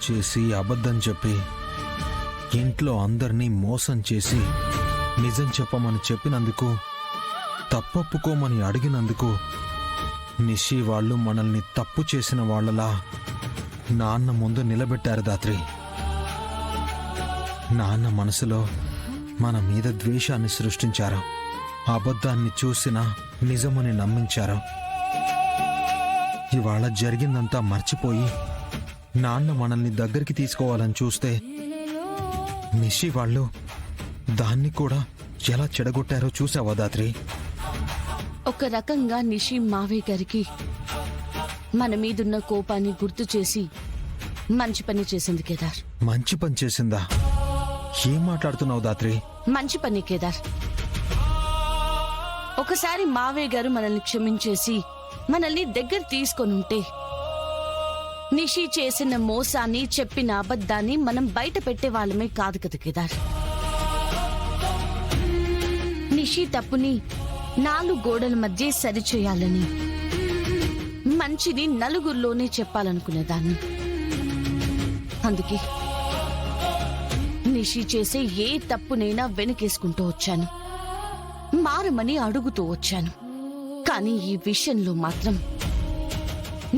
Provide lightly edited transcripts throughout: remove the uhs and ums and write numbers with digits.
చేసి అబద్ధం చెప్పి ఇంట్లో అందరినీ మోసం చేసి నిజం చెప్పమని చెప్పినందుకు, తప్పొప్పుకోమని అడిగినందుకు నిషి వాళ్ళు మనల్ని తప్పు చేసిన వాళ్ళలా నాన్న ముందు నిలబెట్టారు దాత్రి. నాన్న మనసులో మన మీద ద్వేషాన్ని సృష్టించారు. అబద్ధాన్ని చూసినా నిజమని నమ్మించారు. ఇవాళ జరిగిందంతా మర్చిపోయి నాన్న మనల్ని దగ్గరికి తీసుకోవాలని చూస్తే నిషి వాళ్ళు దాన్ని కూడా ఎలా చెడగొట్టారో చూసావా దాత్రి? ఒక రకంగా నిషి మావయ్య గారికి మన మీదున్న కోపాన్ని గుర్తు చేసి మంచి పని చేసింది కేదార్. మంచి పని చేసిందా? ఏం మాట్లాడుతున్నావు దాత్రి? మంచి పని కేదార్. ఒకసారి మావయ్య గారు మనల్ని క్షమించేసి మనల్ని దగ్గర తీసుకొనుంటే నిషి చేసిన మోసాన్ని, చెప్పిన అబద్ధాన్ని మనం బయట పెట్టే వాళ్ళమే కాదు కదా కేదార్. నిషి తప్పుని 4 గోడల మధ్య సరిచేయాలని, మంచిది నలుగురిలోనే చెప్పాలనుకునేదాన్ని. అందుకే నిషి చేసే ఏ తప్పునైనా వెనకేసుకుంటూ వచ్చాను, మారమని అడుగుతూ వచ్చాను. కానీ ఈ విషయంలో మాత్రం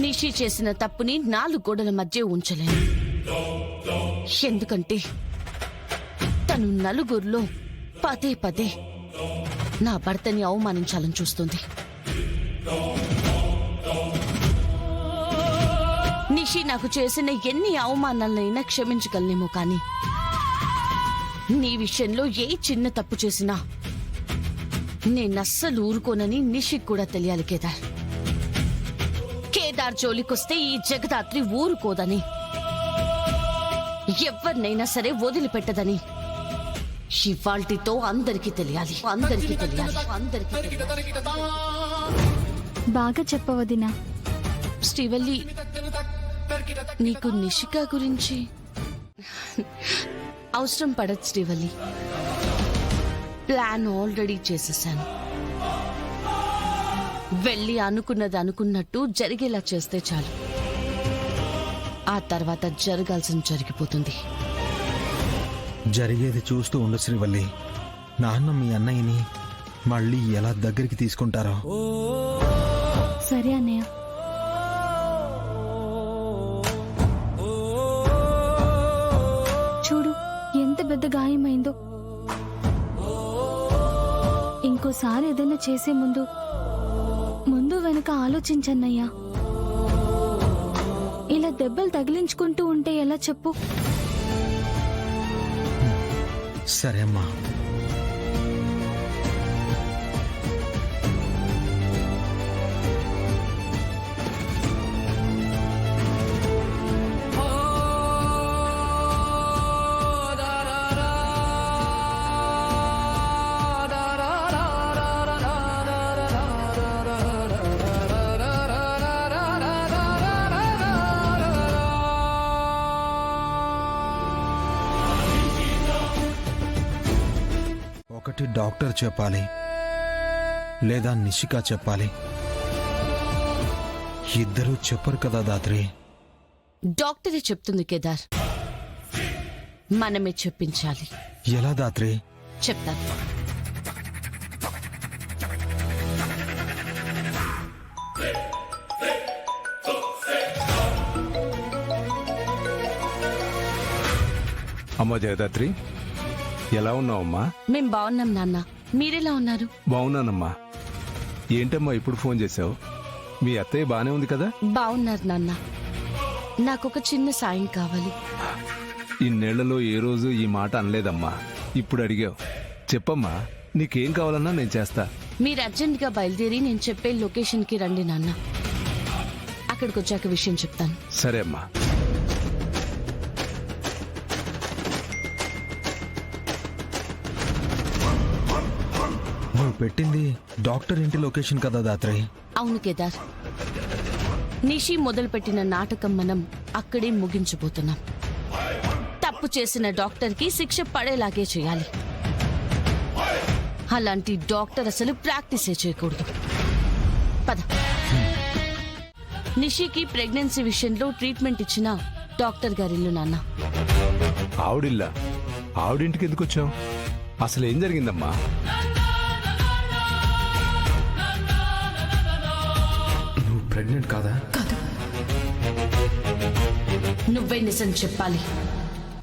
నిషి చేసిన తప్పుని 4 గోడల మధ్య ఉంచలేను. ఎందుకంటే తను నలుగురిలో పదే పదే నా భర్తని అవమానించాలని చూస్తుంది. నిషి నాకు చేసిన ఎన్ని అవమానాలైనా క్షమించగలనేమో, కానీ నీ విషయంలో ఏ చిన్న తప్పు చేసినా నేనస్సలు ఊరుకోనని నిషికి కూడా తెలియాలి కేదార్. కేదార్ జోలికొస్తే ఈ జగదాత్రి ఊరుకోదని, ఎవరినైనా సరే వదిలిపెట్టదని ఇవాల్టితో అందరికీ తెలియాలి. అందరికీ తెలియాలి. అందరికీ తెలియాలి. బాగా చెప్పవదినా. శ్రీవల్లి, నీకు నిషిక గురించి అవసరం పడదు శ్రీవల్లి. ప్లాన్ ఆల్రెడీ చేసేసాను. వెళ్ళి అనుకున్నది అనుకున్నట్టు జరిగేలా చేస్తే చాలు. ఆ తర్వాత జరగాల్సింది జరిగిపోతుంది. జరిగేది చూస్తూ ఉండు శ్రీవల్లి. నాన్న మీ అన్నయ్యని మళ్ళీ ఎలా దగ్గరికి తీసుకుంటారో. సరే అన్నయ్య. చూడు ఎంత పెద్ద గాయమైందో. ఇంకోసారి ఏదైనా చేసే ముందు వెనక ఆలోచించన్నయ్యా. ఇలా దెబ్బలు తగిలించుకుంటూ ఉంటే ఎలా చెప్పు? సరే అమ్మా. ఒకటి డాక్టర్ చెప్పాలి, లేదా నిషిక చెప్పాలి. ఇద్దరూ చెప్పరు కదా దాత్రి. డాక్టరే చెప్తుంది కేదార్. మనమే చెప్పించాలి. ఎలా దాత్రి? చెప్తాను. అమ్మా జయదాత్రి, ఎలా ఉన్నావమ్మా? మేం బాగున్నాం నాన్న. మీరెలా ఉన్నారు? బాగున్నానమ్మా. ఏంటమ్మా ఇప్పుడు ఫోన్ చేశావు? మీ అత్తయ్య బానే ఉంది కదా? బాగున్నారు నాన్న. నాకొక చిన్న సాయం కావాలి. ఇన్నేళ్లలో ఏ రోజు ఈ మాట అనలేదమ్మా. ఇప్పుడు అడిగావు. చెప్పమ్మా, నీకేం కావాలన్నా నేను చేస్తా. మీరు అర్జెంట్ గా బయలుదేరి నేను చెప్పే లొకేషన్ కి రండి నాన్న. అక్కడికి వచ్చాక విషయం చెప్తాను. సరే అమ్మా. నువ్వు పెట్టింది డాక్టర్ ఇంటి లొకేషన్ కదా దాత్రి? అవును కేదార్. నిషి మొదలుపెట్టిన నాటకం మనం అక్కడే ముగించబోతున్నాం. తప్పు చేసిన డాక్టర్ కి శిక్ష పడేలాగే చేయాలి. అలాంటి డాక్టర్ అసలు ప్రాక్టీసే చేయకూడదు. పద. నిషికి ప్రెగ్నెన్సీ విషయంలో ట్రీట్మెంట్ ఇచ్చినా డాక్టర్ గారిల్లు నాన్న. ఆవిడిల్లా? ఆవిడింటికి ఎందుకు వచ్చావు? అసలు ఏం జరిగిందమ్మా? నువ్వు ప్రెగ్నెంట్ కాదా? నువ్వే నిజం చెప్పాలి,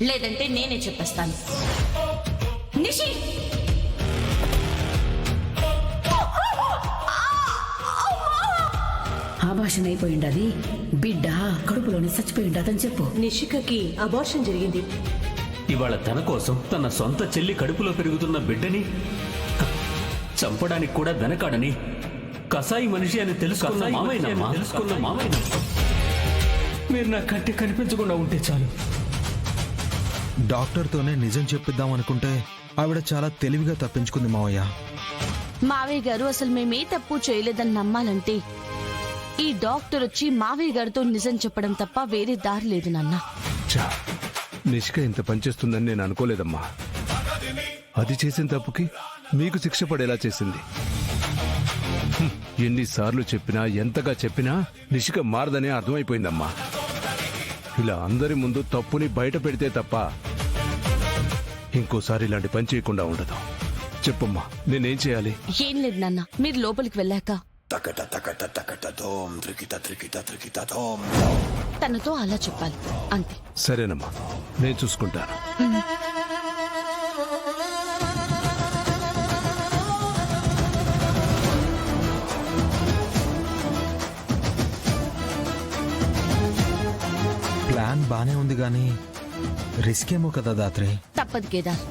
లేదంటే నేనే చెప్పేస్తాను. నిషి, ఆభాషణ అయిపోయిండది. బిడ్డ కడుపులోనే చచ్చిపోయిండదని చెప్పు. నిషికకి అబార్షన్ జరిగింది. ఇవాళ తన కోసం తన సొంత చెల్లి కడుపులో పెరుగుతున్న బిడ్డని చంపడానికి కూడా వెనకాడని కసాయి మనిషి అని తెలుసుకున్న మావయ్య మీరు నా కంటి కనిపించకుండా ఉంటే చాలు. డాక్టర్తోనే నిజం చెప్పిద్దాం అనుకుంటే ఆవిడ చాలా తెలివిగా తప్పించుకుంది మావయ్య. మావయ్య గారు అసలు మేమే తప్పు చేయలేదని నమ్మాలంటే ఈ డాక్టర్ వచ్చి మావయ్య గారితో నిజం చెప్పడం తప్ప వేరే దారి లేదు నాన్న. చా, నిష్క ఇంత పనిచేస్తుందని నేను అనుకోలేదమ్మా. అది చేసిన తప్పుకి మీకు శిక్ష పడేలా చేసింది. ఎన్నిసార్లు చెప్పినా ఎంతగా చెప్పినా నిష్క మారదనే అర్థమైపోయిందమ్మా. ఇలా అందరి ముందు తప్పుని బయట పెడితే తప్ప ఇంకోసారి ఇలాంటి పని చేయకుండా ఉండదు. చెప్పమ్మా, నేనేం చేయాలి? ఏం లేదు నాన్న, మీరు లోపలికి వెళ్ళాక తనతో అలా చెప్పాలి అంతే. సరేనమ్మా, నేను చూసుకుంటాను. ప్లాన్ బానే ఉంది గానీ రిస్క్ ఏమో కదా దాత్రి. తప్పదు కేదార్,